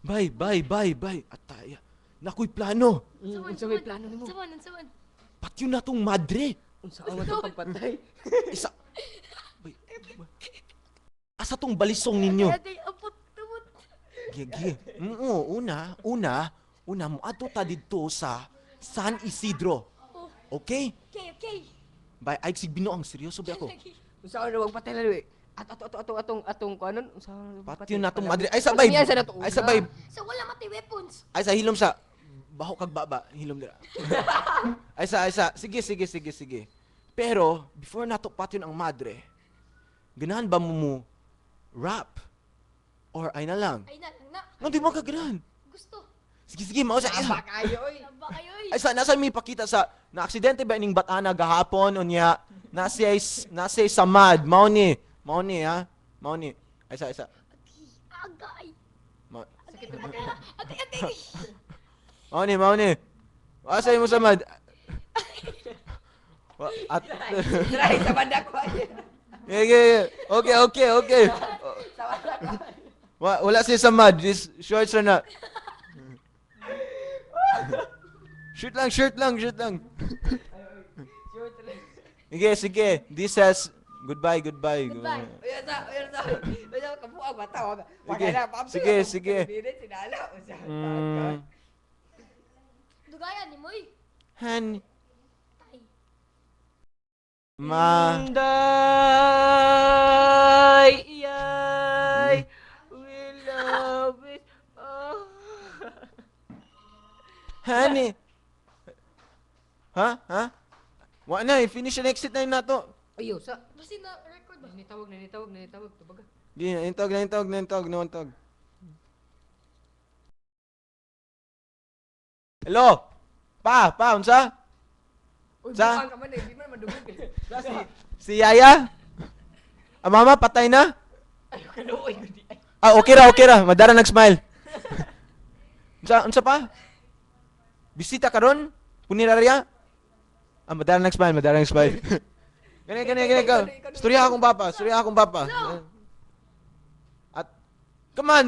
Bay. Ataya. Nakoy plano. Unsa may plano nimo? Unsaman. Patyo na tong madre. Unsa ang matong pagpatay? Isa. Bay. Asa tong balisong ninyo? Ate, abot. Gigi. Una mo ato ta didto sa San Isidro. Okay? Okay. Bay, ay sigbino ang seryoso ba ako? Unsa ang magpatay lalo eh? Atong kuanon unsa Patyo na tong madre. Ay sabay. Ay sabay. So wala mati weapons. Ay sa hilom sa baho kag baba, hilom dira. Ay sa. Sige. Pero before nato patyon ang madre, ganahan ba mo rap? Or ay na lang? Ay na lang na. Di mo ka ganahan. Gusto. Sige, mao sa Aba kayo oy. Aba kayo eh. Ay nasa mi pakita sa na aksidente ba ining batana gahapon unya nasa samad mao ni ha. Mao ni. Ay sa. Agay. Sakit ba kayo? Ate. Mao ni. Asa mo samad? At Try sa banda ko. yeah. Okay. Wala siya samad. This shorts na. Shirt lang. Sige. This says goodbye. Goodbye. Oya sa. Oya kabuang bata. Sige. Dili sinala unsa. Dugayan ni Moy. Han Tay. Day, yay, we love it. Oh. Honey. Ha? Wa na, finish and exit na yun nato. Ayo sa. Basta na record ba? Nanitawag tubaga. Di, nantog. Hello? Pa, unsa? Uy, Sa? bukang ka man eh, di man madugog eh. Si Yaya? Mama, patay na? Ayo kaluoy gudi. Okay ra. Madara nag-smile. Unsa pa? Bisita karon? Punerarya? Madara nag-smile. Gani ka. Storya akong papa. At come on,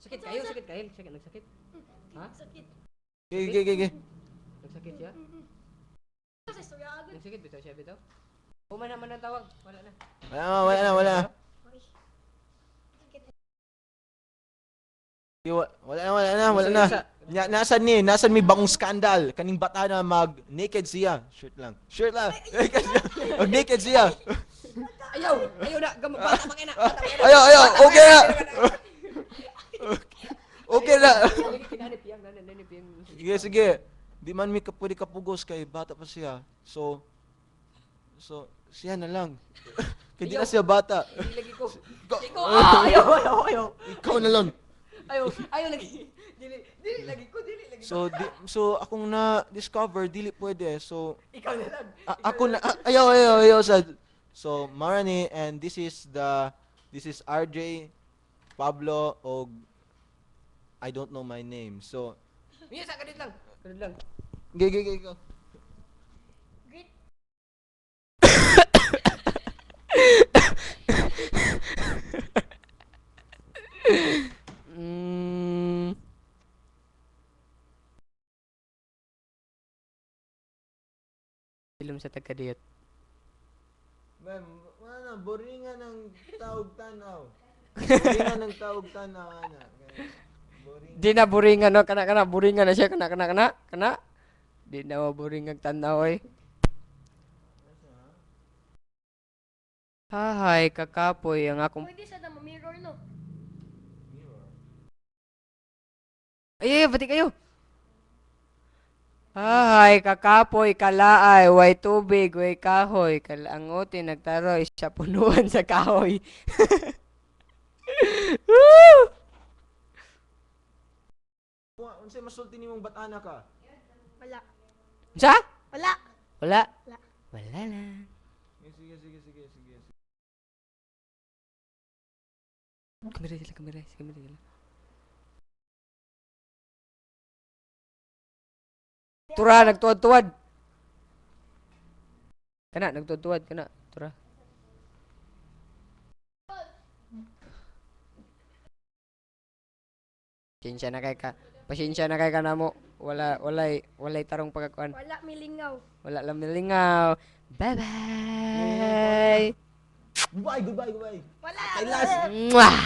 Sakit kayo. Nagsakit. Ha? Sakit. Gigi. Nagsakit siya? Kasi istorya agad. Nagsakit bitaw. Uma naman ang tawag. Wala na. Wala. Sakit. Wala na. Nasan mi bagong skandal? Kaning bata na mag-naked siya. Shirt lang. Mag-naked siya. Ayaw na. Bata makina. Ayaw. Okay na. Okay na. Sige. Di man mi pwede kapugos kay bata pa siya. So siya na lang. Kaya di na siya bata. Hindi lagi ko. Ikaw- Ayaw. Ikaw na lang. Ayaw lagi. Dili lagi ko. So akong na-discover, dili pwede. So, Ikaw na lang. ako na, ayaw sa. So, Marani, and this is RJ, Pablo, og I don't know my name. So, Mia sa kadit lang. go. Great. Film sa tagkadiyot. Ma'am, wala, boringan ng tawag tanaw. Di na buringan no kana buringan na siya kana. Di na buringan tanaw eh. Hahay kakapoy ang akong Pwede siya na mirror no. ay bati kayo. Hahay kakapoy kalaay way tubig way kahoy kalangotin nagtaroy sa punuan sa kahoy. Unsay masulti nimong batana ka? Wala. Sa? Wala. Wala. Wala. Wala lang. Sige. Kamera sila. Tura, nagtuwad-tuwad. Nagtuwad-tuwad. Tura. Pasensya na kay ka na mo. Walay tarong pagkakuan. Wala milingaw. Wala lang milingaw. Bye-bye. Goodbye, goodbye, goodbye. Wala. Kay last. Mwah!